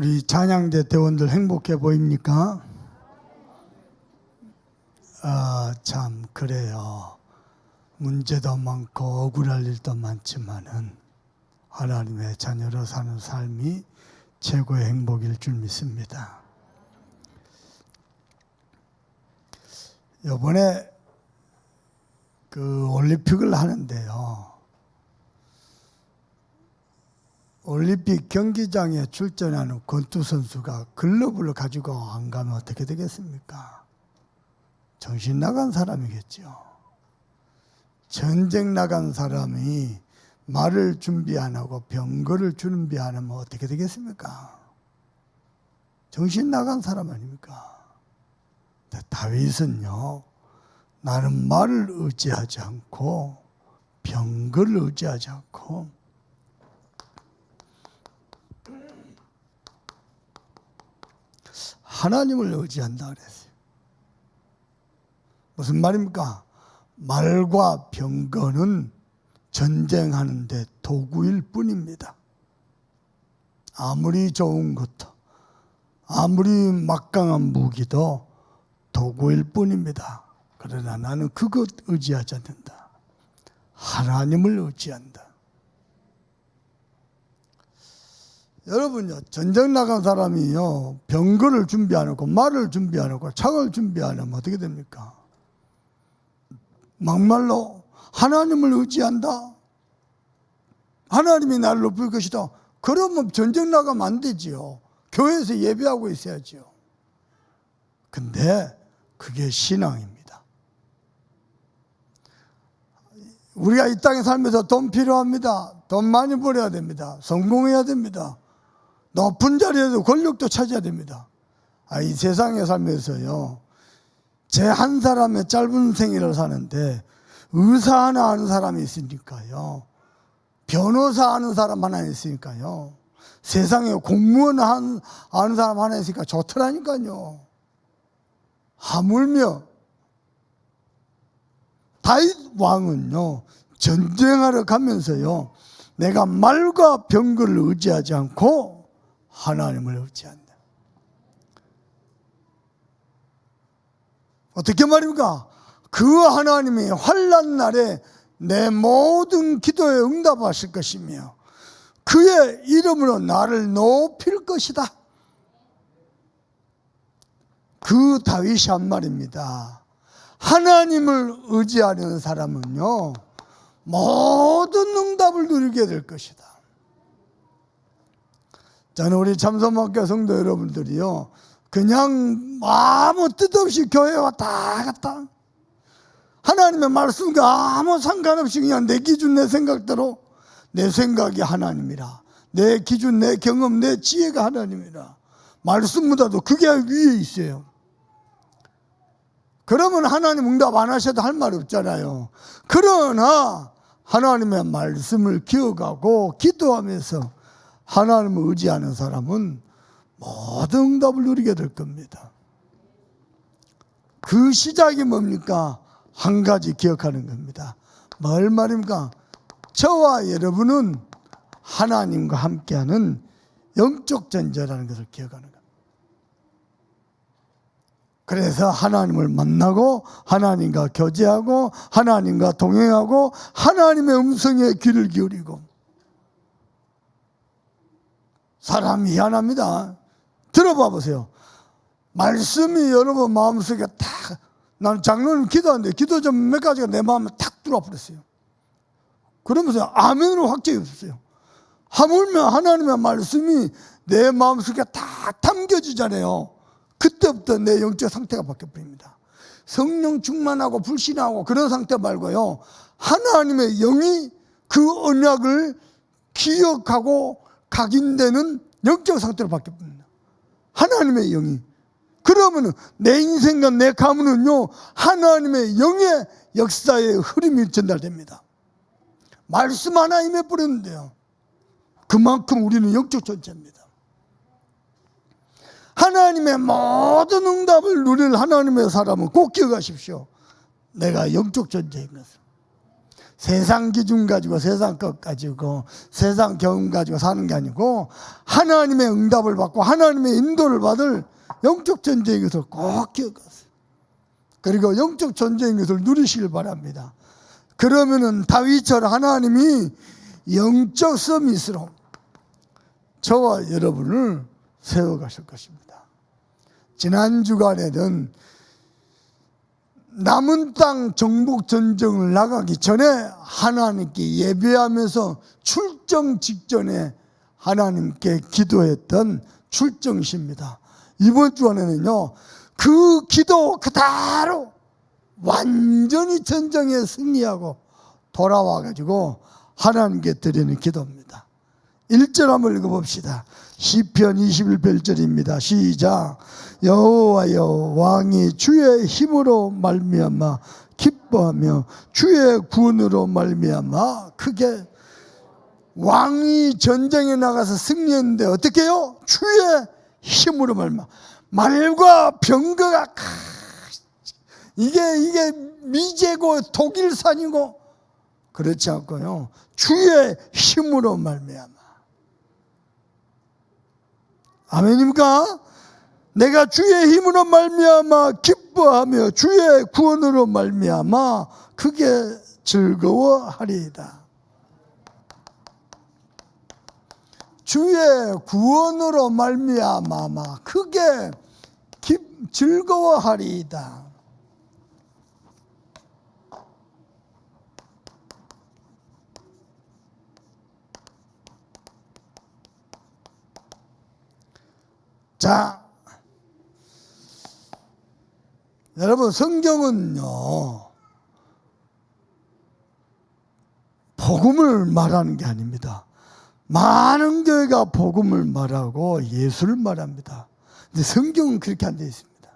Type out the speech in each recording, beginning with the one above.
우리 찬양대 대원들 행복해 보입니까? 참 그래요. 문제도 많고 억울할 일도 많지만은 하나님의 자녀로 사는 삶이 최고의 행복일 줄 믿습니다. 이번에 그 올림픽을 하는데요. 올림픽 경기장에 출전하는 권투 선수가 글러브를 가지고 안 가면 어떻게 되겠습니까? 정신 나간 사람이겠죠. 전쟁 나간 사람이 말을 준비 안 하고 병거를 준비 안 하면 어떻게 되겠습니까? 정신 나간 사람 아닙니까? 다윗은요, 나는 말을 의지하지 않고 병거를 의지하지 않고 하나님을 의지한다 그랬어요. 무슨 말입니까? 말과 병거는 전쟁하는데 도구일 뿐입니다. 아무리 좋은 것도, 아무리 막강한 무기도 도구일 뿐입니다. 그러나 나는 그것 의지하지 않는다. 하나님을 의지한다. 여러분요, 전쟁 나간 사람이요, 병거를 준비 안 하고 말을 준비 안 하고 창을 준비 안 하면 어떻게 됩니까? 막말로 하나님을 의지한다. 하나님이 나를 높일 것이다. 그러면 전쟁 나가면 안 되지요. 교회에서 예배하고 있어야지요. 근데 그게 신앙입니다. 우리가 이 땅에 살면서 돈 필요합니다. 돈 많이 벌어야 됩니다. 성공해야 됩니다. 높은 자리에서 권력도 차지해야 됩니다. 이 세상에 살면서요, 제 한 사람의 짧은 생애를 사는데 의사 하나 아는 사람이 있으니까요, 변호사 아는 사람 하나 있으니까요, 세상에 공무원 아는 사람 하나 있으니까 좋더라니까요. 하물며 다윗 왕은요, 전쟁하러 가면서요, 내가 말과 병거를 의지하지 않고 하나님을 의지한다. 어떻게 말입니까? 그 하나님이 환난 날에 내 모든 기도에 응답하실 것이며 그의 이름으로 나를 높일 것이다. 그 다윗이 한 말입니다. 하나님을 의지하는 사람은요, 모든 응답을 누리게 될 것이다. 저는 우리 참선목교 성도 여러분들이요, 그냥 아무 뜻 없이 교회 왔다 갔다, 하나님의 말씀과 아무 상관없이 그냥 내 기준 내 생각대로, 내 생각이 하나님이라, 내 기준 내 경험 내 지혜가 하나님이라, 말씀보다도 그게 위에 있어요. 그러면 하나님 응답 안 하셔도 할 말 없잖아요. 그러나 하나님의 말씀을 기억하고 기도하면서 하나님을 의지하는 사람은 모든 응답을 누리게 될 겁니다. 그 시작이 뭡니까? 한 가지 기억하는 겁니다. 뭘 말입니까? 저와 여러분은 하나님과 함께하는 영적 존재라는 것을 기억하는 겁니다. 그래서 하나님을 만나고 하나님과 교제하고 하나님과 동행하고 하나님의 음성에 귀를 기울이고. 사람이 희한합니다. 들어봐 보세요. 말씀이 여러분 마음속에 딱, 난 장로님 기도하는데 기도 좀 몇 가지가 내 마음에 탁 들어와 버렸어요. 그러면서 아멘으로 확정이 없었어요. 하물며 하나님의 말씀이 내 마음속에 딱 담겨지잖아요. 그때부터 내 영적 상태가 바뀌어버립니다. 성령 충만하고 불신하고 그런 상태 말고요, 하나님의 영이 그 언약을 기억하고 각인되는 영적 상태로 바뀌어버립니다. 하나님의 영이. 그러면 내 인생과 내 가문은요, 하나님의 영의 역사의 흐름이 전달됩니다. 말씀 하나 임해버렸는데요, 그만큼 우리는 영적 존재입니다. 하나님의 모든 응답을 누릴 하나님의 사람은 꼭 기억하십시오. 내가 영적 존재인 것을. 세상 기준 가지고 세상 것 가지고 세상 경험 가지고 사는 게 아니고 하나님의 응답을 받고 하나님의 인도를 받을 영적 전쟁의 것을 꼭 기억하세요. 그리고 영적 전쟁의 것을 누리시길 바랍니다. 그러면은 다윗처럼 하나님이 영적 서밋으로 저와 여러분을 세워가실 것입니다. 지난 주간에는 남은 땅 정복 전쟁을 나가기 전에 하나님께 예배하면서 출정 직전에 하나님께 기도했던 출정시입니다. 이번 주간에는요, 그 기도 그대로 완전히 전쟁에 승리하고 돌아와가지고 하나님께 드리는 기도입니다. 1절 한번 읽어봅시다. 시편 21편 1절입니다. 시작. 여호와여, 왕이 주의 힘으로 말미암아 기뻐하며 주의 구원으로 말미암아 크게. 왕이 전쟁에 나가서 승리했는데 어떻게 해요? 주의 힘으로 말미암아. 말과 병거가 이게 미제고 독일산이고 그렇지 않고요, 주의 힘으로 말미암아. 아멘입니까? 내가 주의 힘으로 말미암아 기뻐하며 주의 구원으로 말미암아 크게 즐거워하리이다. 주의 구원으로 말미암아 크게 즐거워하리이다. 자, 여러분, 성경은요, 복음을 말하는 게 아닙니다. 많은 교회가 복음을 말하고 예수를 말합니다. 근데 성경은 그렇게 안 되어 있습니다.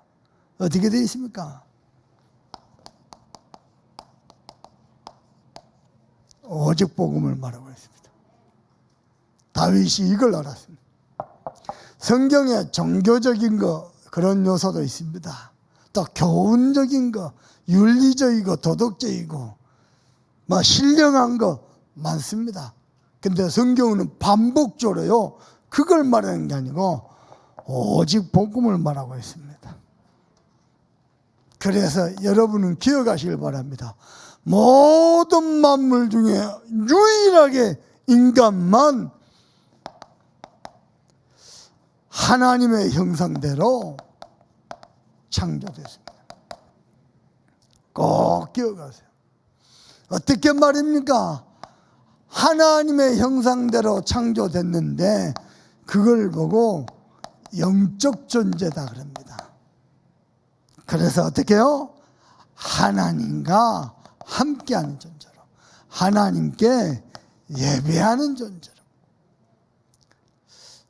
어떻게 되어 있습니까? 오직 복음을 말하고 있습니다. 다윗이 이걸 알았습니다. 성경에 종교적인 거 그런 요소도 있습니다. 또 교훈적인 거, 윤리적이고 도덕적이고 뭐 신령한 거 많습니다. 근데 성경은 반복적으로요, 그걸 말하는 게 아니고 오직 복음을 말하고 있습니다. 그래서 여러분은 기억하시길 바랍니다. 모든 만물 중에 유일하게 인간만 하나님의 형상대로 창조됐습니다. 꼭 기억하세요. 어떻게 말입니까? 하나님의 형상대로 창조됐는데 그걸 보고 영적 존재다 그럽니다. 그래서 어떻게 해요? 하나님과 함께하는 존재로, 하나님께 예배하는 존재로.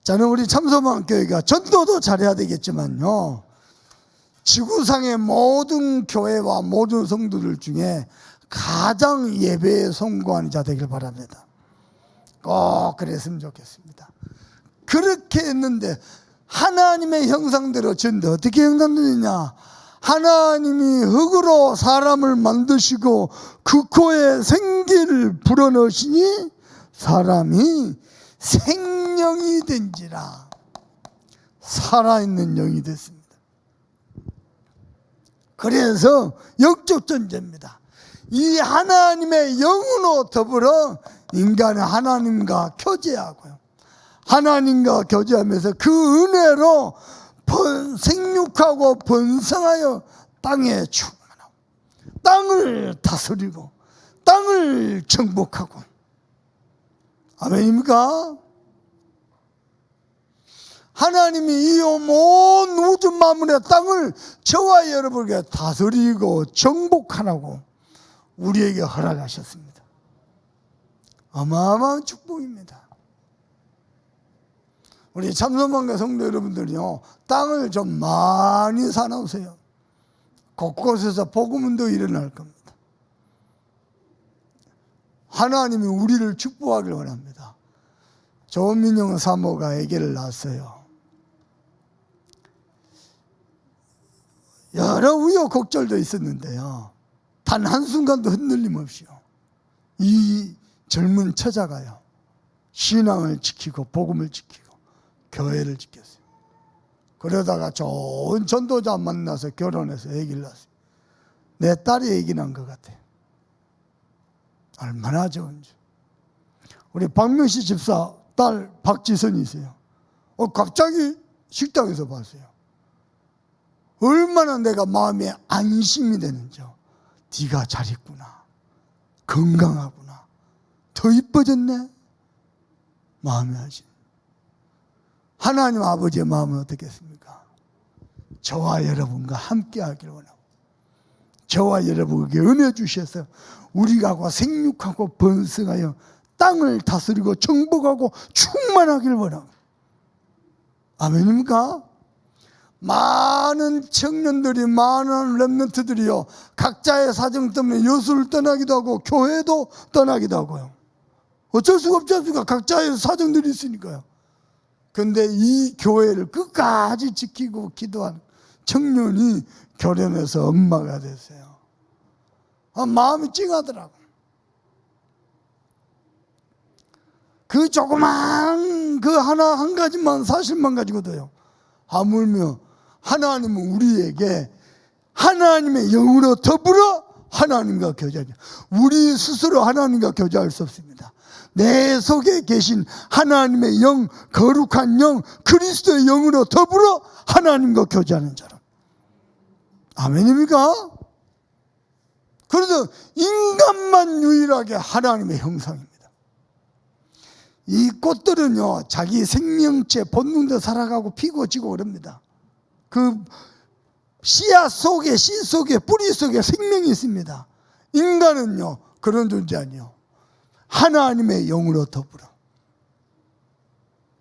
저는 우리 참소망교회가 전도도 잘해야 되겠지만요, 지구상의 모든 교회와 모든 성도들 중에 가장 예배에 성공하는 자 되길 바랍니다. 꼭 그랬으면 좋겠습니다. 그렇게 했는데 하나님의 형상대로 지었는데 어떻게 형상되느냐? 하나님이 흙으로 사람을 만드시고 그 코에 생기를 불어넣으시니 사람이 생명이 된지라. 살아있는 영이 됐습니다. 그래서 영적 존재입니다. 이 하나님의 영으로 더불어 인간은 하나님과 교제하고요, 하나님과 교제하면서 그 은혜로 생육하고 번성하여 땅에 충만하고 땅을 다스리고 땅을 정복하고. 아멘입니까? 하나님이 이 온 우주 만물의 땅을 저와 여러분에게 다스리고 정복하라고 우리에게 허락하셨습니다. 어마어마한 축복입니다. 우리 참소망과 성도 여러분들이요, 땅을 좀 많이 사놓으세요. 곳곳에서 복음운동이 일어날 겁니다. 하나님이 우리를 축복하길 원합니다. 조민영 사모가 아기를 낳았어요. 여러 우여곡절도 있었는데요, 단 한순간도 흔들림 없이요, 이 젊은 처자가요, 신앙을 지키고 복음을 지키고 교회를 지켰어요. 그러다가 좋은 전도자 만나서 결혼해서 아기를 낳았어요. 내 딸이 아기 난 것 같아요. 얼마나 좋은지. 우리 박명시 집사 딸 박지선이 있어요. 갑자기 식당에서 봤어요. 얼마나 내가 마음에 안심이 되는지요. 네가 잘 있구나, 건강하구나, 더 이뻐졌네. 마음이 하신 하나님 아버지의 마음은 어떻겠습니까? 저와 여러분과 함께 하기를 원하고, 저와 여러분에게 은혜 주셔서 우리가 생육하고 번성하여 땅을 다스리고 정복하고 충만하기를 원하고. 아멘입니까? 많은 청년들이, 많은 렘넌트들이요, 각자의 사정 때문에 여수를 떠나기도 하고 교회도 떠나기도 하고요. 어쩔 수가 없지 않습니까? 각자의 사정들이 있으니까요. 그런데 이 교회를 끝까지 지키고 기도한 청년이 결혼해서 엄마가 됐어요. 마음이 찡하더라고. 그 조그만 그 하나 한 가지만 사실만 가지고도요, 하물며 하나님은 우리에게 하나님의 영으로 더불어 하나님과 교제하죠. 우리 스스로 하나님과 교제할 수 없습니다. 내 속에 계신 하나님의 영, 거룩한 영, 그리스도의 영으로 더불어 하나님과 교제하는 자로. 아멘입니까? 그래서 인간만 유일하게 하나님의 형상입니다. 이 꽃들은요, 자기 생명체 본능대로 살아가고 피고 지고 그럽니다. 그 씨앗 속에, 씨 속에, 뿌리 속에 생명이 있습니다. 인간은요, 그런 존재 아니요, 하나님의 영으로 더불어.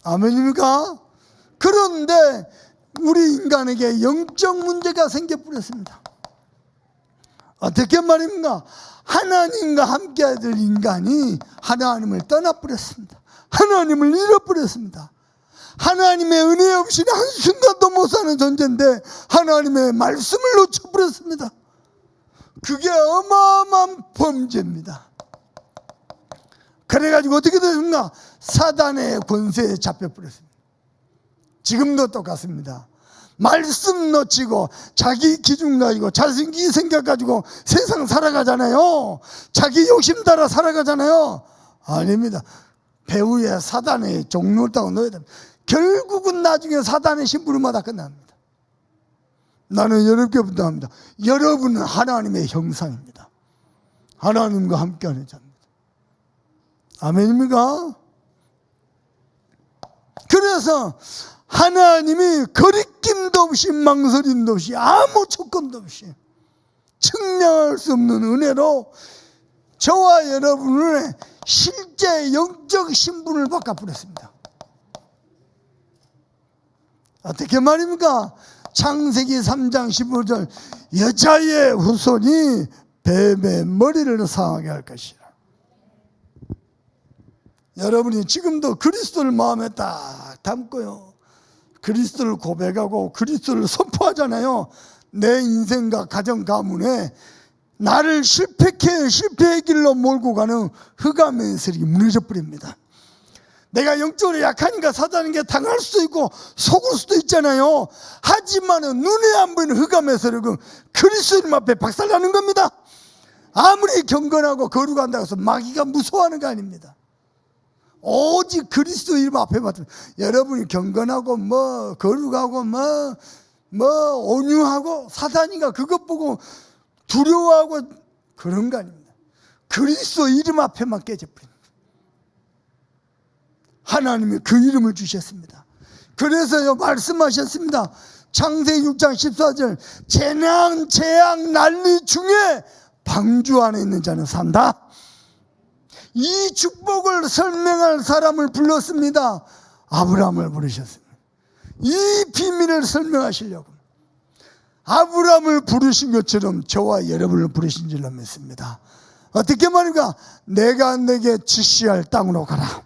아멘입니까? 그런데 우리 인간에게 영적 문제가 생겨버렸습니다. 어떻게 말입니까? 하나님과 함께해야 될 인간이 하나님을 떠나버렸습니다. 하나님을 잃어버렸습니다. 하나님의 은혜 없이는 한순간도 못 사는 존재인데 하나님의 말씀을 놓쳐버렸습니다. 그게 어마어마한 범죄입니다. 그래가지고 어떻게 됐습니까? 사단의 권세에 잡혀버렸습니다. 지금도 똑같습니다. 말씀 놓치고 자기 기준 가지고 자기 생각 가지고 세상 살아가잖아요. 자기 욕심 따라 살아가잖아요. 아닙니다. 배후에 사단의 종로를 따고 넣어야 됩니다. 결국은 나중에 사단의 심부름마다 끝납니다. 나는 여러분께 부탁합니다. 여러분은 하나님의 형상입니다. 하나님과 함께하는 자입니다. 아멘입니까? 그래서 하나님이 거리낌도 없이 망설임도 없이 아무 조건도 없이 측량할 수 없는 은혜로 저와 여러분의 실제 영적 신분을 바꿔버렸습니다. 어떻게 말입니까? 창세기 3장 15절 여자의 후손이 뱀의 머리를 상하게 할 것이라. 여러분이 지금도 그리스도를 마음에 딱 담고요, 그리스도를 고백하고 그리스도를 선포하잖아요. 내 인생과 가정 가문에 나를 실패의 길로 몰고 가는 흑암의 세력이 무너져 버립니다. 내가 영적으로 약하니까 사단에게 당할 수도 있고 속을 수도 있잖아요. 하지만은 눈에 안 보이는 흑암의 세력은 그리스도님 앞에 박살나는 겁니다. 아무리 경건하고 거룩한다고 해서 마귀가 무서워하는 거 아닙니다. 오직 그리스도 이름 앞에 맡으면 여러분이 경건하고 거룩하고 온유하고 사단이가 그것 보고 두려워하고 그런 거 아닙니다. 그리스도 이름 앞에만 깨져버립니다. 하나님이 그 이름을 주셨습니다. 그래서요 말씀하셨습니다. 창세기 6장 14절 재앙 난리 중에 방주 안에 있는 자는 산다. 이 축복을 설명할 사람을 불렀습니다. 아브라함을 부르셨습니다. 이 비밀을 설명하시려고 아브라함을 부르신 것처럼 저와 여러분을 부르신 줄로 믿습니다. 어떻게 말인가? 내가 내게 지시할 땅으로 가라.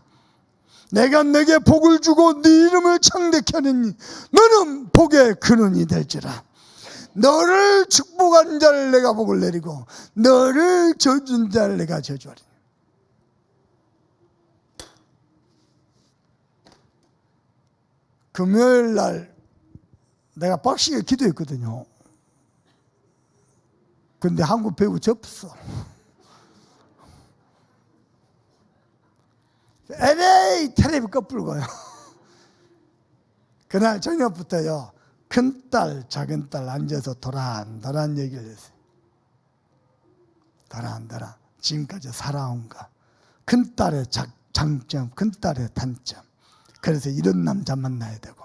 내가 내게 복을 주고 네 이름을 창대케 하느니 너는 복의 근원이 될지라. 너를 축복한 자를 내가 복을 내리고 너를 저준 자를 내가 저주하리니. 금요일 날 내가 빡시게 기도했거든요. 근데 한국 배우 접었어. 에레이 텔레비 꺼불고요. 그날 저녁부터요, 큰딸 작은딸 앉아서 도란도란 얘기를 했어요. 도란도란 지금까지 살아온 거, 큰딸의 장점, 큰딸의 단점, 그래서 이런 남자 만나야 되고,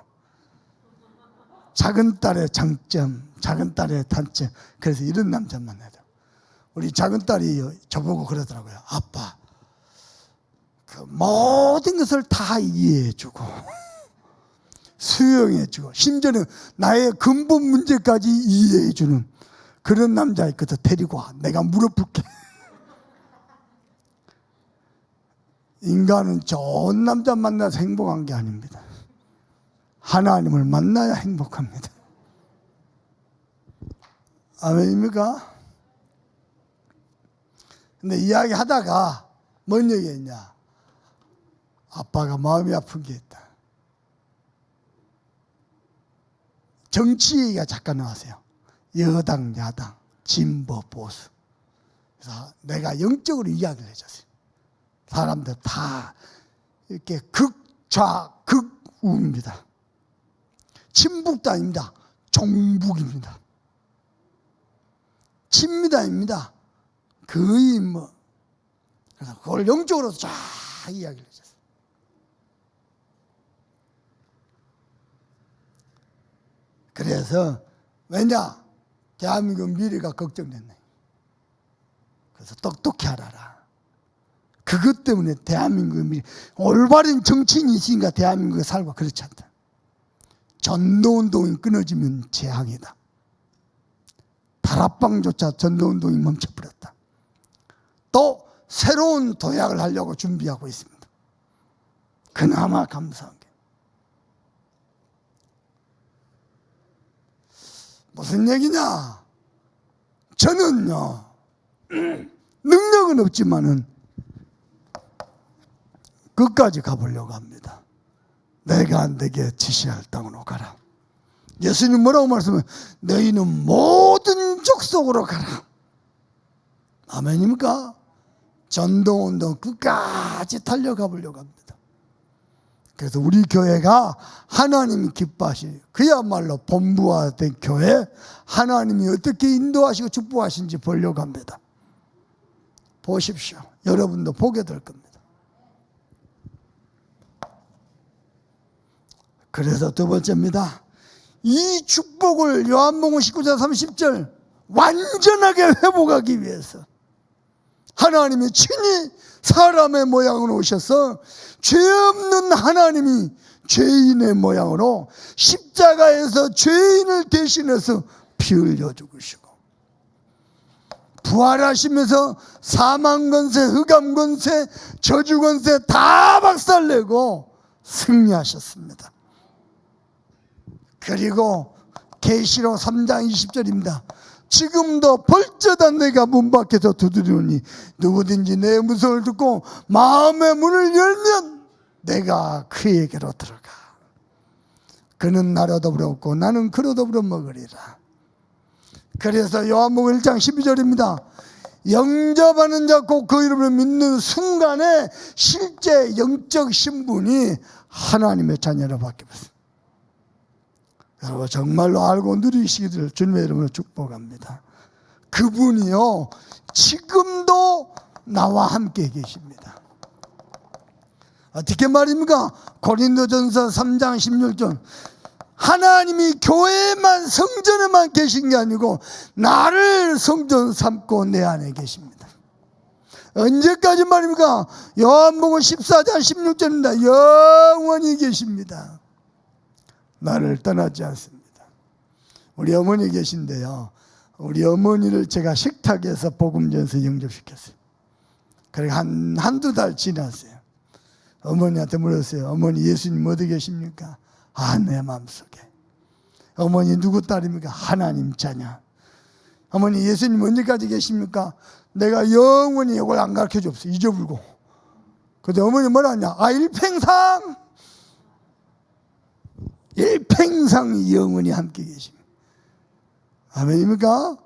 작은딸의 장점, 작은딸의 단점, 그래서 이런 남자 만나야 되고. 우리 작은딸이 저보고 그러더라고요. 아빠, 그 모든 것을 다 이해해주고 수용해주고 심지어는 나의 근본 문제까지 이해해주는 그런 남자 있거든. 데리고 와. 내가 물어볼게. 인간은 좋은 남자 만나서 행복한 게 아닙니다. 하나님을 만나야 행복합니다. 아멘입니까? 근데 이야기 하다가 뭔 얘기했냐? 아빠가 마음이 아픈 게 있다. 정치 얘기가 잠깐 나왔어요. 여당, 야당, 진보, 보수. 그래서 내가 영적으로 이야기를 해줬어요. 사람들 다 이렇게 극좌, 극우입니다. 친북도 아닙니다. 종북입니다. 친미도 아닙니다. 거의 뭐. 그래서 그걸 영적으로 쫙 이야기를 해줬어요. 그래서 왜냐? 대한민국 미래가 걱정됐네. 그래서 똑똑히 알아라. 그것 때문에 대한민국 미래, 올바른 정치인이 있으니까 대한민국에 살고 그렇지 않다. 전도운동이 끊어지면 재앙이다. 다락방조차 전도운동이 멈춰버렸다. 또 새로운 도약을 하려고 준비하고 있습니다. 그나마 감사한 게. 무슨 얘기냐? 저는요, 능력은 없지만은 끝까지 가보려고 합니다. 내가 내게 지시할 땅으로 가라. 예수님 뭐라고 말씀해? 너희는 모든 족속으로 가라. 아멘입니까? 전도운동 끝까지 달려가 보려고 합니다. 그래서 우리 교회가 하나님이 기뻐하시, 그야말로 본부화된 교회, 하나님이 어떻게 인도하시고 축복하신지 보려고 합니다. 보십시오. 여러분도 보게 될 겁니다. 그래서 두 번째입니다. 이 축복을 요한복음 19장 30절 완전하게 회복하기 위해서 하나님이 친히 사람의 모양으로 오셔서 죄 없는 하나님이 죄인의 모양으로 십자가에서 죄인을 대신해서 피 흘려 죽으시고 부활하시면서 사망권세, 흑암권세, 저주권세 다 박살내고 승리하셨습니다. 그리고 계시록 3장 20절입니다. 지금도 벌쩌다 내가 문 밖에서 두드리노니 누구든지 내 음성을 듣고 마음의 문을 열면 내가 그에게로 들어가. 그는 나로 더불어 먹고 나는 그로 더불어 먹으리라. 그래서 요한복음 1장 12절입니다. 영접하는 자 곧 그 이름을 믿는 순간에 실제 영적 신분이 하나님의 자녀로 바뀌었습니다. 여러분 정말로 알고 누리시기를 주님의 이름으로 축복합니다. 그분이요 지금도 나와 함께 계십니다. 어떻게 말입니까? 고린도전서 3장 16절 하나님이 교회만 성전에만 계신 게 아니고 나를 성전 삼고 내 안에 계십니다. 언제까지 말입니까? 요한복음 14장 16절입니다. 영원히 계십니다. 나를 떠나지 않습니다. 우리 어머니 계신데요. 우리 어머니를 제가 식탁에서 복음전에서 영접시켰어요. 그리고 한두 달 지났어요. 어머니한테 물었어요. 어머니 예수님 어디 계십니까? 아, 내 마음속에. 어머니 누구 딸입니까? 하나님 자녀. 어머니 예수님 언제까지 계십니까? 내가 영원히 이걸 안 가르쳐 줬어요. 잊어버리고. 근데 어머니 뭐라 하냐? 아, 일평상 일평상 영원히 함께 계십니다. 아멘입니까?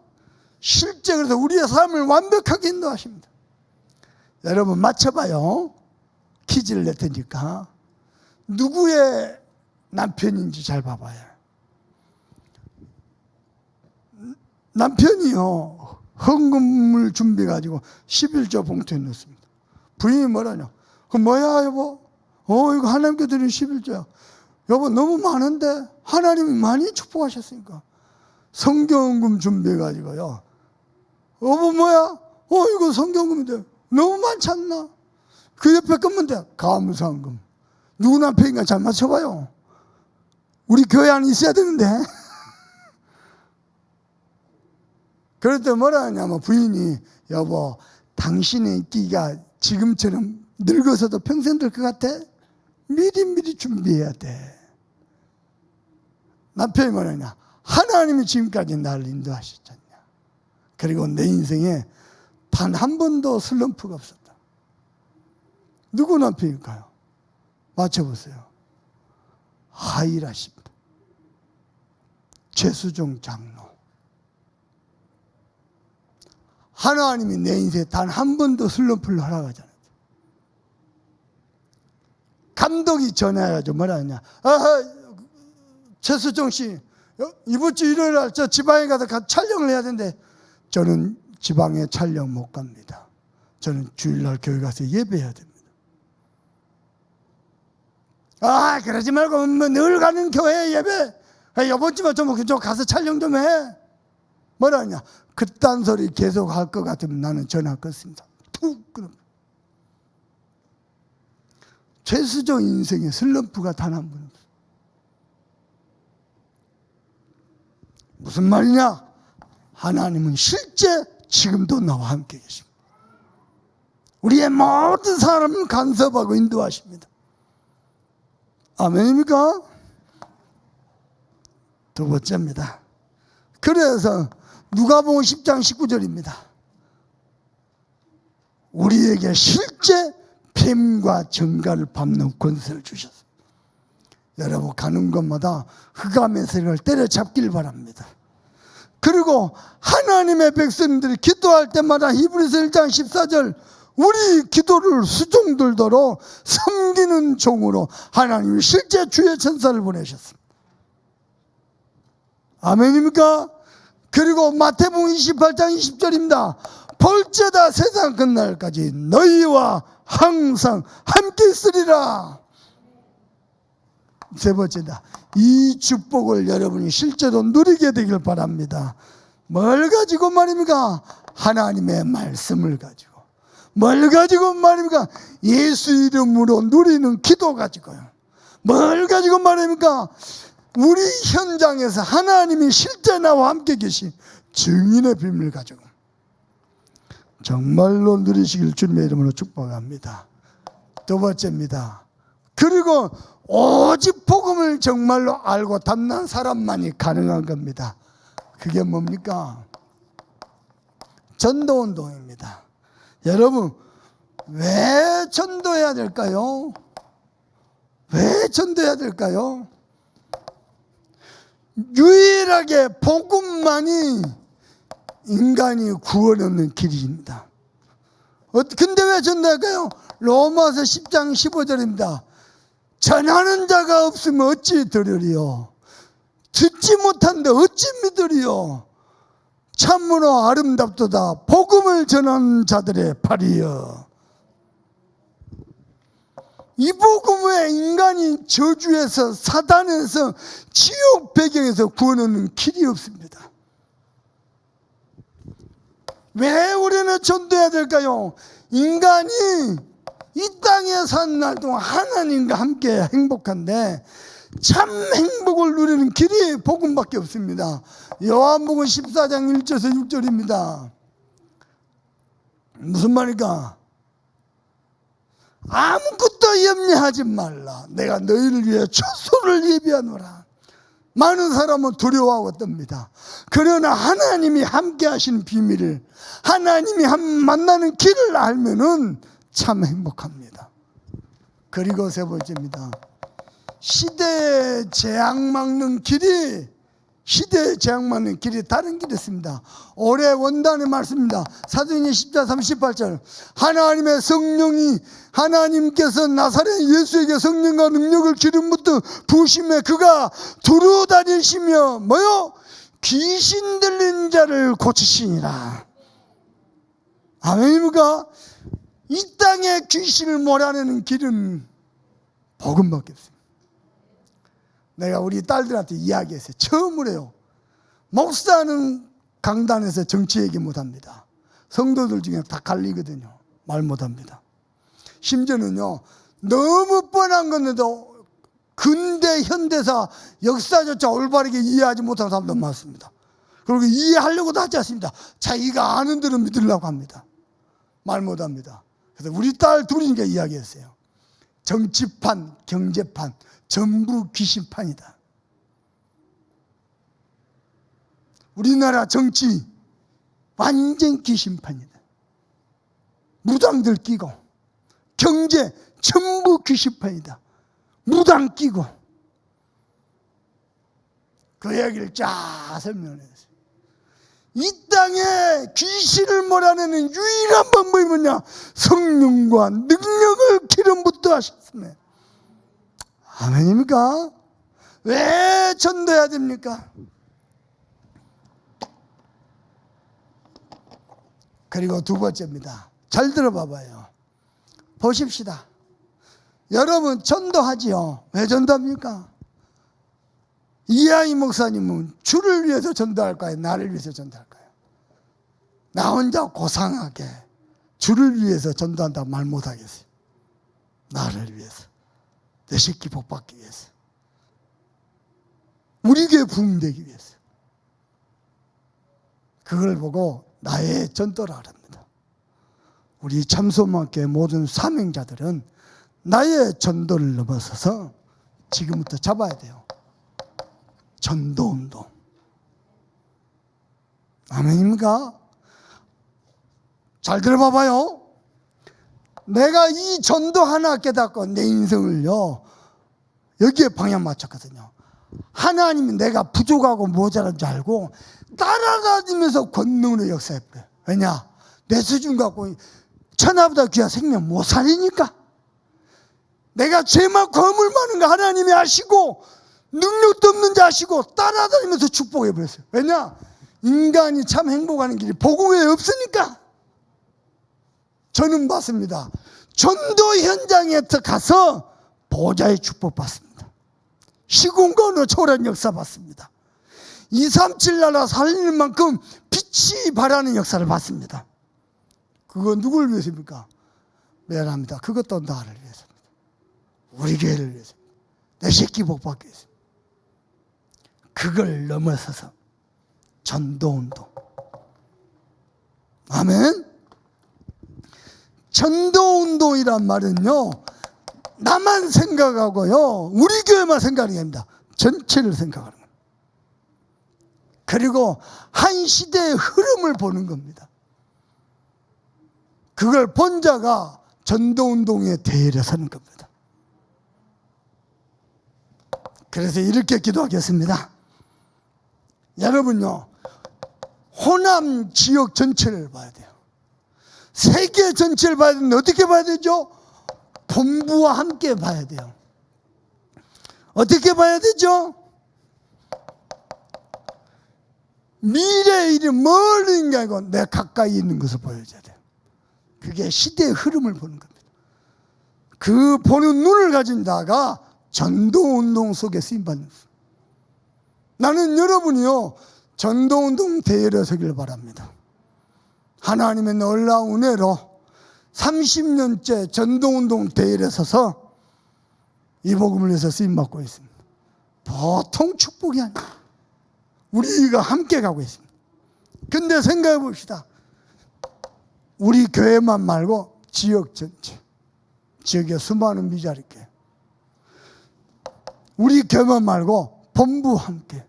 실제 그래서 우리의 삶을 완벽하게 인도하십니다. 여러분 맞춰봐요. 퀴즈를 낼 테니까 누구의 남편인지 잘 봐봐요. 남편이요 헌금을 준비해가지고 11조 봉투에 넣습니다. 부인이 뭐라냐? 그 뭐야 여보? 이거 하나님께 드린 11조야. 여보 너무 많은데 하나님이 많이 축복하셨으니까 성경금 준비해가지고요. 여보 뭐야? 이거 성경금인데 너무 많지 않나? 그 옆에 끊면 돼. 감사한금. 누구 남편인가 잘 맞춰봐요. 우리 교회 안에 있어야 되는데. 그럴 때 뭐라 하냐면 부인이 여보 당신의 끼가 지금처럼 늙어서도 평생 될 것 같아? 미리 준비해야 돼. 남편이 뭐라냐? 하나님이 지금까지 나를 인도하셨잖냐. 그리고 내 인생에 단 한 번도 슬럼프가 없었다. 누구 남편일까요? 맞춰보세요. 하이라십니다. 최수종 장로. 하나님이 내 인생에 단 한 번도 슬럼프를 허락하지 않았어요. 감독이 전화해가지고 뭐라 하냐. 최수종 씨 이번 주 일요일 날 저 지방에 가서 촬영을 해야 되는데 저는 지방에 촬영 못 갑니다. 저는 주일날 교회 가서 예배해야 됩니다. 그러지 말고 늘 가는 교회 예배 이번 주만 좀 가서 촬영 좀 해. 뭐라 하냐. 그딴 소리 계속 할 것 같으면 나는 전화 끊습니다. 툭 끊어. 최수종 인생에 슬럼프가 단 한 번 없어요. 무슨 말이냐? 하나님은 실제 지금도 나와 함께 계십니다. 우리의 모든 사람을 간섭하고 인도하십니다. 아멘입니까? 두 번째입니다. 그래서 누가복음 10장 19절입니다. 우리에게 실제 뱀과 정갈을 밟는 권세를 주셨습니다. 여러분 가는 곳마다 흑암의 세력을 때려잡길 바랍니다. 그리고 하나님의 백성들이 기도할 때마다 히브리서 1장 14절 우리 기도를 수종들도록 섬기는 종으로 하나님이 실제 주의 천사를 보내셨습니다. 아멘입니까? 그리고 마태복음 28장 20절입니다. 볼지어다 세상 끝날까지 너희와 항상 함께 있으리라. 세 번째다. 이 축복을 여러분이 실제로 누리게 되길 바랍니다. 뭘 가지고 말입니까? 하나님의 말씀을 가지고. 뭘 가지고 말입니까? 예수 이름으로 누리는 기도 가지고요. 뭘 가지고 말입니까? 우리 현장에서 하나님이 실제 나와 함께 계신 증인의 비밀을 가지고 정말로 누리시길 주님의 이름으로 축복합니다. 두 번째입니다. 그리고 오직 복음을 정말로 알고 담는 사람만이 가능한 겁니다. 그게 뭡니까? 전도운동입니다. 여러분 왜 전도해야 될까요? 왜 전도해야 될까요? 유일하게 복음만이 인간이 구원 얻는 길입니다. 근데 왜 전도할까요? 로마서 10장 15절입니다. 전하는 자가 없으면 어찌 들으리요? 듣지 못한데 어찌 믿으리요? 참으로 아름답도다 복음을 전하는 자들의 발이여. 이 복음에 인간이 저주에서 사단에서 지옥 배경에서 구원 얻는 길이 없습니다. 왜 우리는 전도해야 될까요? 인간이 이 땅에 산 날 동안 하나님과 함께 행복한데 참 행복을 누리는 길이 복음밖에 없습니다. 요한복음 14장 1절에서 6절입니다. 무슨 말일까? 아무것도 염려하지 말라. 내가 너희를 위해 초소를 예비하노라. 많은 사람은 두려워하고 떱니다. 그러나 하나님이 함께 하시는 비밀을, 하나님이 만나는 길을 알면은 참 행복합니다. 그리고 세 번째입니다. 시대에 재앙막는 길이 다른 길이 있습니다. 올해 원단의 말씀입니다. 사도행전 10장 38절. 하나님의 성령이 하나님께서 나사렛 예수에게 성령과 능력을 기름부터 부으심에 그가 두루 다니시며 뭐요? 귀신 들린 자를 고치시니라. 아멘입니까? 이 땅에 귀신을 몰아내는 길은 복음밖에 없습니다. 내가 우리 딸들한테 이야기했어요. 처음으로요. 목사는 강단에서 정치 얘기 못합니다. 성도들 중에 다 갈리거든요. 말 못합니다. 심지어는요, 너무 뻔한 건데도 근대 현대사 역사조차 올바르게 이해하지 못하는 사람도 많습니다. 그리고 이해하려고도 하지 않습니다. 자기가 아는 대로 믿으려고 합니다. 말 못합니다. 그래서 우리 딸 둘이니까 이야기했어요. 정치판, 경제판 전부 귀신판이다. 우리나라 정치 완전 귀신판이다. 무당들 끼고, 경제 전부 귀신판이다. 무당 끼고. 그 얘기를 쫙 설명했어요. 이 땅에 귀신을 몰아내는 유일한 방법이 뭐냐? 성령과 능력을 기름부터 하셨습니다. 아멘입니까? 왜 전도해야 됩니까? 그리고 두 번째입니다. 잘 들어봐봐요. 보십시다. 여러분 전도하지요. 왜 전도합니까? 이하이 목사님은 주를 위해서 전도할까요? 나를 위해서 전도할까요? 나 혼자 고상하게 주를 위해서 전도한다고 말 못하겠어요. 나를 위해서, 내 새끼 복받기 위해서, 우리 교회 부흥되기 위해서. 그걸 보고 나의 전도라 합니다. 우리 참소망교회 모든 사명자들은 나의 전도를 넘어서서 지금부터 잡아야 돼요. 전도운동. 아멘입니까? 잘 들어봐봐요. 내가 이 전도 하나 깨닫고 내 인생을요, 여기에 방향 맞췄거든요. 하나님이 내가 부족하고 모자란 줄 알고 따라다니면서 권능으로 역사해버려요. 왜냐? 내 수준 갖고 천하보다 귀한 생명 못 살리니까. 내가 죄 많고 허물 많은 거 하나님이 아시고 능력도 없는 자 아시고 따라다니면서 축복해버렸어요. 왜냐? 인간이 참 행복하는 길이 복음에 없으니까. 저는 봤습니다. 전도 현장에 가서 보좌의 축복 받습니다. 시공간으로 초월한 역사 받습니다. 237 나라 살리는 만큼 빛이 발하는 역사를 받습니다. 그건 누굴 위해서입니까? 미안합니다. 그것도 나를 위해서입니다. 우리 교회를 위해서입니다. 내 새끼 복 받기 위해서. 그걸 넘어서서 전도운동. 아멘. 전도운동이란 말은요, 나만 생각하고요, 우리 교회만 생각하는 게 아닙니다. 전체를 생각하는 겁니다. 그리고 한 시대의 흐름을 보는 겁니다. 그걸 본 자가 전도운동의 대열에 서는 겁니다. 그래서 이렇게 기도하겠습니다. 여러분요, 호남 지역 전체를 봐야 돼요. 세계 전체를 봐야 되는데 어떻게 봐야 되죠? 본부와 함께 봐야 돼요. 어떻게 봐야 되죠? 미래의 일이 멀리 있는 게 아니고 내 가까이 있는 것을 보여줘야 돼요. 그게 시대의 흐름을 보는 겁니다. 그 보는 눈을 가진 자가 전도운동 속에 쓰임받는 거예요. 나는 여러분이요, 전도운동 대열에 서기를 바랍니다. 하나님의 놀라운 은혜로 30년째 전도운동 대열에 서서 이 복음을 위해서 쓰임받고 있습니다. 보통 축복이 아니에요. 우리가 함께 가고 있습니다. 근데 생각해 봅시다. 우리 교회만 말고 지역 전체, 지역에 수많은 미자리교회, 우리 교회만 말고 본부 함께.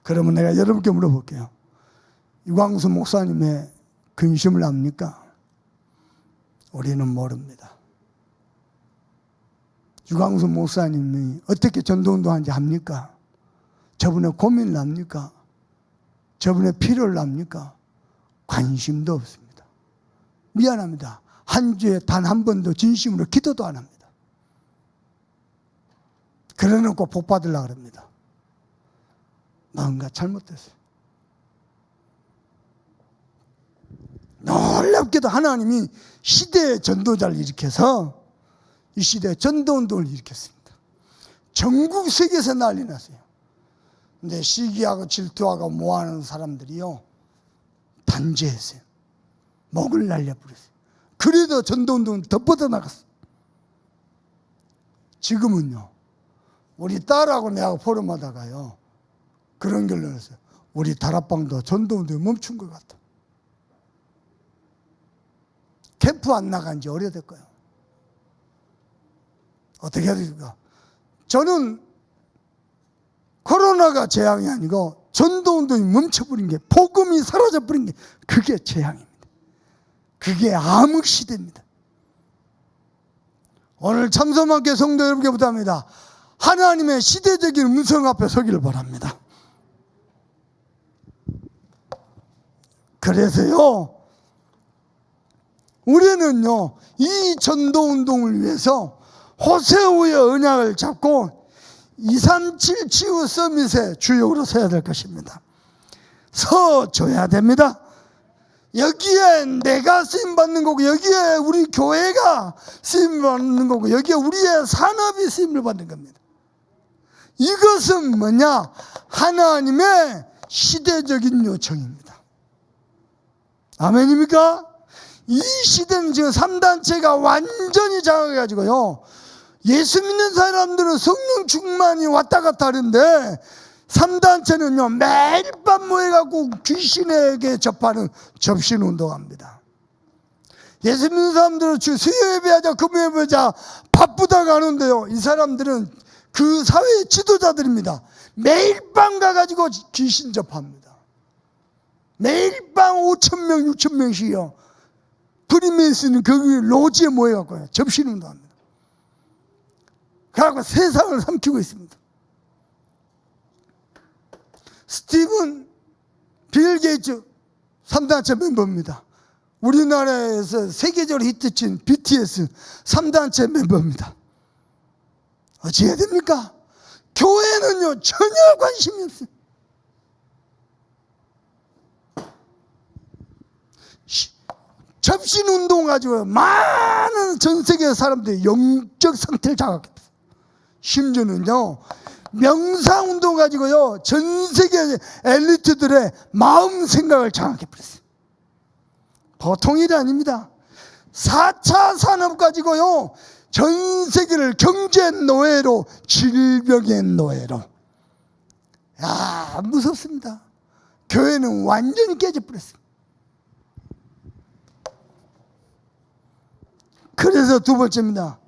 그러면 내가 여러분께 물어볼게요. 유광수 목사님의 근심을 압니까? 우리는 모릅니다. 유광수 목사님이 어떻게 전도운동하는지 합니까? 저분의 고민을 합니까? 저분의 필요를 합니까? 관심도 없습니다. 미안합니다. 한 주에 단 한 번도 진심으로 기도도 안 합니다. 그래놓고 복 받으려고 합니다. 뭔가 잘못됐어요. 놀랍게도 하나님이 시대의 전도자를 일으켜서 이 시대에 전도운동을 일으켰습니다. 전국 세계에서 난리 났어요. 근데 시기하고 질투하고 모하는 사람들이요, 단죄했어요. 목을 날려버렸어요. 그래도 전도운동은 더 뻗어나갔어요. 지금은요, 우리 딸하고 내하고 포럼하다가요, 그런 결론을 했어요. 우리 다락방도 전도운동이 멈춘 것 같아. 캠프 안 나간 지 오래됐고요. 어떻게 해야 됩니까? 저는 코로나가 재앙이 아니고 전도운동이 멈춰버린 게, 복음이 사라져버린 게, 그게 재앙입니다. 그게 암흑시대입니다. 오늘 참소만교 성도 여러분께 부탁합니다. 하나님의 시대적인 음성 앞에 서기를 바랍니다. 그래서요, 우리는요, 이 전도운동을 위해서 호세우의 언약을 잡고 237 치유 서밋의 주역으로 서야 될 것입니다. 서줘야 됩니다. 여기에 내가 쓰임받는 거고, 여기에 우리 교회가 쓰임받는 거고, 여기에 우리의 산업이 쓰임을 받는 겁니다. 이것은 뭐냐? 하나님의 시대적인 요청입니다. 아멘입니까? 이 시대는 지금 3단체가 완전히 장악해가지고요, 예수 믿는 사람들은 성령 충만이 왔다 갔다 하는데 3단체는요 매일 밤 모여갖고 귀신에게 접하는 접신운동합니다. 예수 믿는 사람들은 수요 예배하자 금요 예배하자 바쁘다가 하는데요, 이 사람들은 그 사회의 지도자들입니다. 매일 밤 가가지고 귀신 접합니다. 매일 밤 5,000명 6,000명씩이요 프리메이슨은 거기 로지에 모여갖고요 접신운동합니다. 그래갖고 세상을 삼키고 있습니다. 스티븐 빌 게이츠 3단체 멤버입니다. 우리나라에서 세계적으로 히트친 BTS 3단체 멤버입니다. 어찌 해야 됩니까? 교회는요 전혀 관심이 없어요. 접신운동 가지고 많은 전 세계 사람들이 영적 상태를 장악했어요. 심지어는요 명상운동 가지고요 전 세계 엘리트들의 마음 생각을 장악해버렸어요. 보통 일이 아닙니다. 4차 산업 가지고요 전 세계를 경제 노예로, 질병의 노예로. 야, 무섭습니다. 교회는 완전히 깨져버렸어요. 그래서 두 번째입니다.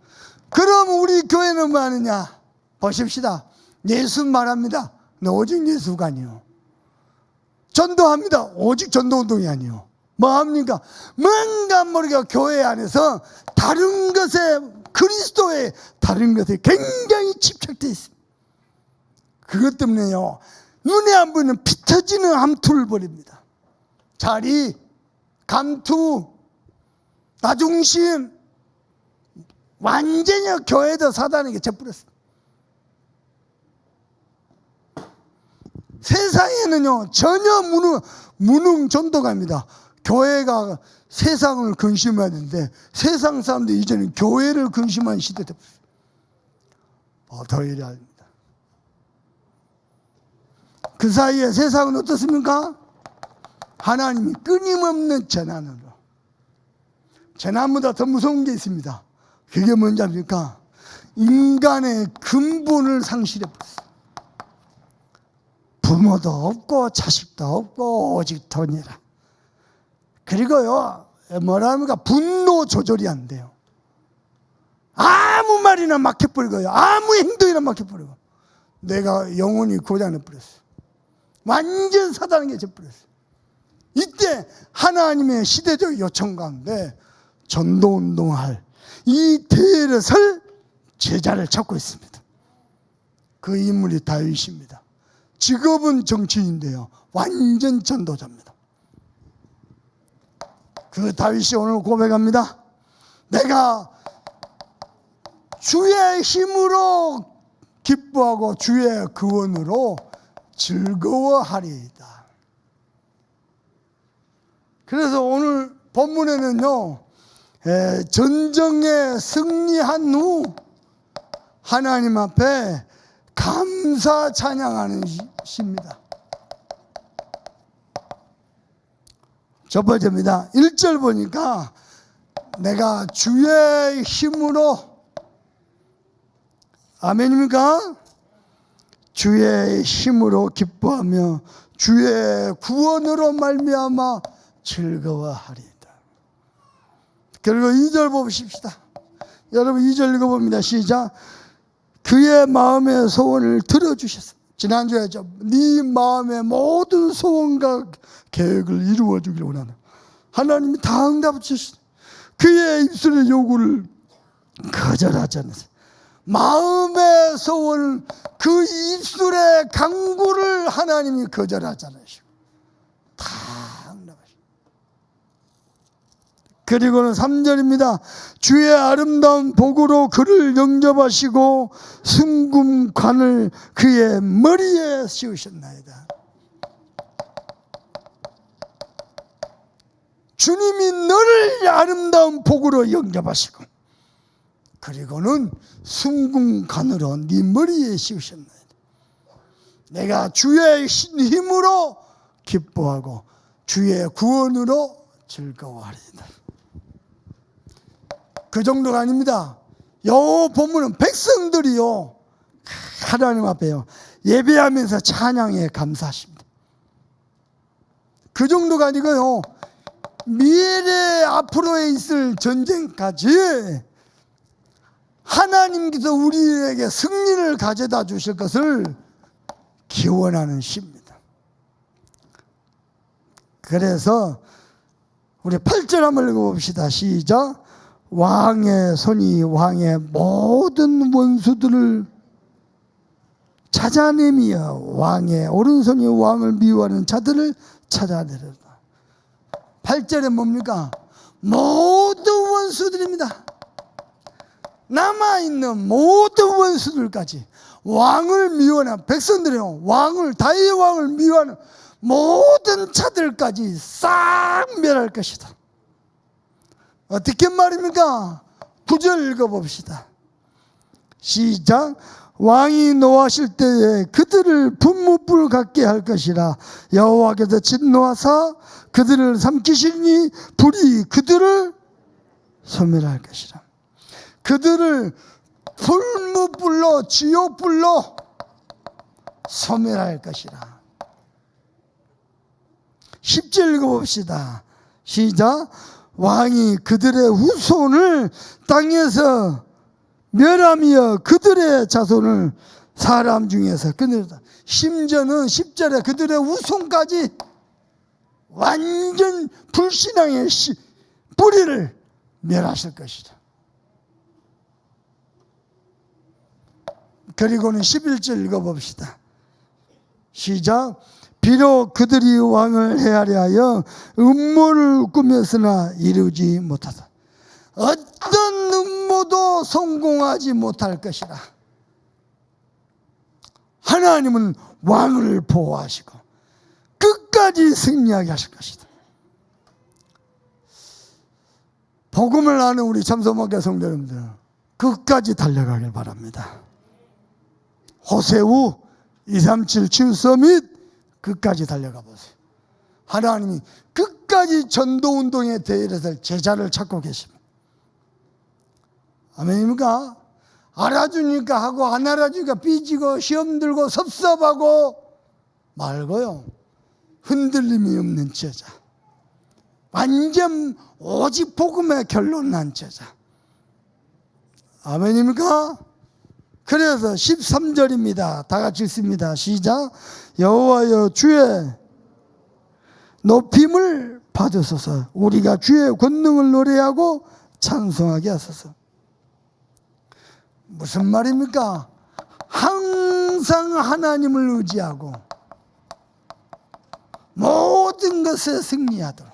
그럼 우리 교회는 뭐 하느냐? 보십시다. 예수 말합니다. 근데 오직 예수가 아니요. 전도합니다. 오직 전도운동이 아니요. 뭐 합니까? 뭔가 모르게 교회 안에서 다른 것에, 그리스도의 다른 것에 굉장히 집착되어 있습니다. 그것 때문에요 눈에 안 보이는 피 터지는 함투를 벌입니다. 자리, 감투, 나중심, 완전히 교회도 사단에게 져버렸습니다. 세상에는요 전혀 무능 전도가입니다. 교회가 세상을 근심해야 되는데 세상 사람들이 이제는 교회를 근심하는 시대가 됐어요. 더 이래야 합니다. 그 사이에 세상은 어떻습니까? 하나님이 끊임없는 재난으로, 재난보다 더 무서운 게 있습니다. 그게 뭔지 압니까? 인간의 근본을 상실해버렸어요. 부모도 없고 자식도 없고 오직 돈이라. 그리고요 뭐랍니까? 분노 조절이 안 돼요. 아무 말이나 막 해버리고요, 아무 행동이나 막 해버리고, 내가 영혼이 고장내버렸어요. 완전 사단에게 져버렸어요. 이때 하나님의 시대적 요청 가운데 전도운동할 이 대회를 설 제자를 찾고 있습니다. 그 인물이 다윗입니다. 직업은 정치인인데요, 완전 전도자입니다. 그 다윗이 오늘 고백합니다. 내가 주의 힘으로 기뻐하고 주의 구원으로 즐거워하리이다. 그래서 오늘 본문에는요, 전쟁에 승리한 후 하나님 앞에 감사 찬양하는 시입니다. 첫 번째입니다. 1절 보니까 내가 주의 힘으로, 아멘입니까? 주의 힘으로 기뻐하며 주의 구원으로 말미암아 즐거워하리이다. 그리고 2절 보십시다. 여러분 2절 읽어봅니다. 시작. 그의 마음의 소원을 들어주셨습니다. 지난주에 네 마음의 모든 소원과 계획을 이루어 주기를 원하는 하나님이 다 응답해 주셨습니다. 그의 입술의 요구를 거절하지 않으세요. 마음의 소원을, 그 입술의 간구를 하나님이 거절하지 않으시고 다 응답하시고. 그리고는 3절입니다. 주의 아름다운 복으로 그를 영접하시고 순금관을 그의 머리에 씌우셨나이다. 주님이 너를 아름다운 복으로 영접하시고 그리고는 순금관으로 네 머리에 씌우셨나이다. 내가 주의 힘으로 기뻐하고 주의 구원으로 즐거워하리이다. 그 정도가 아닙니다. 요 본문은 백성들이요, 하나님 앞에요, 예배하면서 찬양에 감사하십니다. 그 정도가 아니고요, 미래 앞으로에 있을 전쟁까지 하나님께서 우리에게 승리를 가져다 주실 것을 기원하는 시입니다. 그래서 우리 8절 한번 읽어봅시다. 시작. 왕의 손이 왕의 모든 원수들을 찾아내며 왕의 오른손이 왕을 미워하는 자들을 찾아내리라. 8절에 뭡니까? 모든 원수들입니다. 남아있는 모든 원수들까지, 왕을 미워하는 백성들이요, 왕을, 다윗 왕을 미워하는 모든 자들까지 싹 멸할 것이다. 어떻게 말입니까? 9절 읽어봅시다. 시작. 왕이 노하실 때에 그들을 분무불 같게 할 것이라. 여호와께서 진노하사 그들을 삼키시니 불이 그들을 소멸할 것이라. 그들을 불무불로, 지옥불로 소멸할 것이라. 10절 읽어봅시다. 시작. 왕이 그들의 후손을 땅에서 멸하며 그들의 자손을 사람 중에서 끊으리다. 심지어는 10절에 그들의 후손까지 완전 불신앙의 뿌리를 멸하실 것이다. 그리고는 11절 읽어봅시다. 시작. 비록 그들이 왕을 해하려 하여 음모를 꾸몄으나 이루지 못하다. 어떤 음모도 성공하지 못할 것이라. 하나님은 왕을 보호하시고 끝까지 승리하게 하실 것이다. 복음을 아는 우리 참소목교 성도 여러분들, 끝까지 달려가길 바랍니다. 호세우 237 치유서밋 끝까지 달려가 보세요. 하나님이 끝까지 전도운동에 대해서 제자를 찾고 계십니다. 아멘입니까? 알아주니까 하고 안 알아주니까 삐지고 시험 들고 섭섭하고 말고요, 흔들림이 없는 제자, 완전 오직 복음에 결론난 제자. 아멘입니까? 그래서 13절입니다. 다 같이 읽습니다. 시작. 여호와여 주의 높임을 받으소서. 우리가 주의 권능을 노래하고 찬송하게 하소서. 무슨 말입니까? 항상 하나님을 의지하고 모든 것에 승리하도록.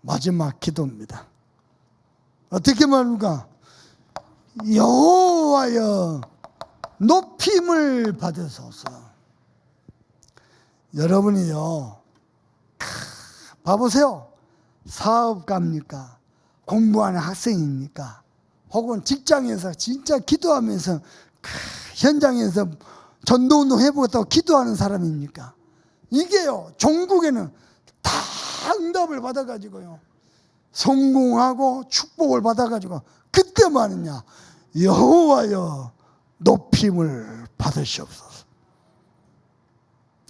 마지막 기도입니다. 어떻게 말합니까? 여호와여 높임을 받으소서. 여러분이요, 봐보세요. 사업가입니까? 공부하는 학생입니까? 혹은 직장에서 진짜 기도하면서 현장에서 전도운동 해보겠다고 기도하는 사람입니까? 이게요, 종국에는 다 응답을 받아가지고요, 성공하고 축복을 받아가지고 그때 말이냐, 여호와여 높임을 받으시옵소서.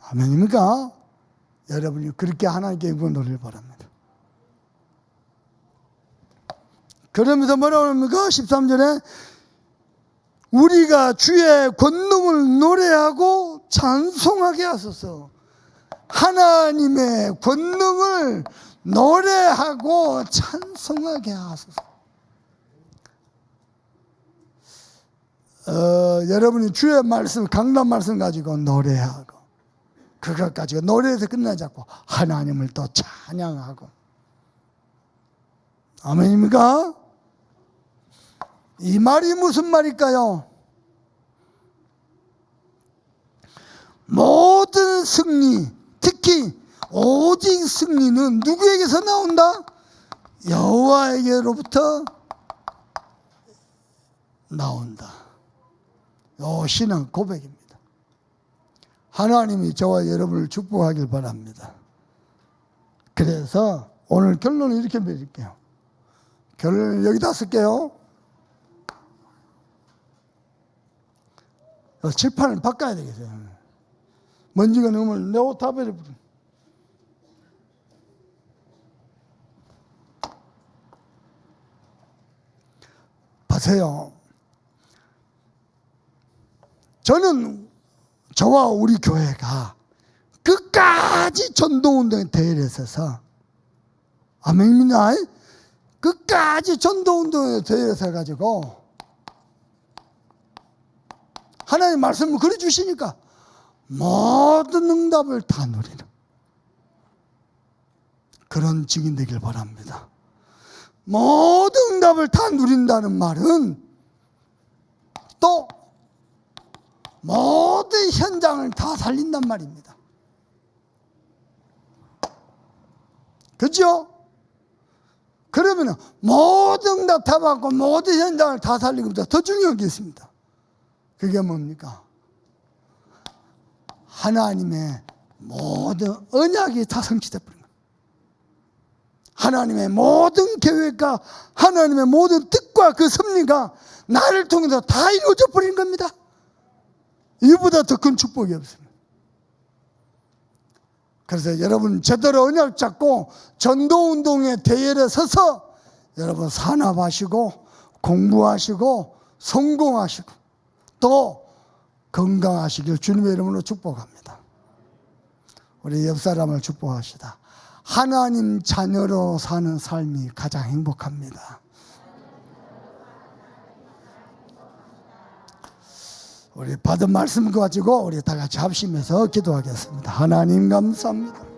아멘입니까? 여러분이 그렇게 하나님께 응원을 바랍니다. 그러면서 뭐라고 합니까? 13절에 우리가 주의 권능을 노래하고 찬송하게 하소서. 하나님의 권능을 노래하고 찬송하게 하소서. 여러분이 주의 말씀, 강단 말씀 가지고 노래하고, 그것 가지고 노래에서 끝나지 않고 하나님을 또 찬양하고. 아멘입니까? 이 말이 무슨 말일까요? 모든 승리, 특히 오직 승리는 누구에게서 나온다? 여호와에게로부터 나온다. 이 신앙 고백입니다. 하나님이 저와 여러분을 축복하길 바랍니다. 그래서 오늘 결론을 이렇게 드릴게요. 결론을 여기다 쓸게요. 칠판을 바꿔야 되겠어요. 먼지가 너무 내 옷 다 버려버려. 보세요. 저는 저와 우리 교회가 끝까지 전도운동에 대회를 서서, 아멘입니다. 끝까지 전도운동에 대회를 서가지고 하나님 말씀을 그려 주시니까 모든 응답을 다 누리는 그런 증인 되길 바랍니다. 모든 응답을 다 누린다는 말은 또 모든 현장을 다 살린단 말입니다. 그렇죠? 그러면 모든 응답 다 받고 모든 현장을 다 살리고 더 중요한 게 있습니다. 그게 뭡니까? 하나님의 모든 언약이 다 성취돼 버린 거예요. 하나님의 모든 계획과 하나님의 모든 뜻과 그 섭리가 나를 통해서 다 이루어져 버린 겁니다. 이보다 더 큰 축복이 없습니다. 그래서 여러분 제대로 언약 잡고 전도운동의 대열에 서서 여러분 산업하시고 공부하시고 성공하시고 또 건강하시길 주님의 이름으로 축복합니다. 우리 옆 사람을 축복합시다. 하나님 자녀로 사는 삶이 가장 행복합니다. 우리 받은 말씀 가지고 우리 다 같이 합심해서 기도하겠습니다. 하나님 감사합니다.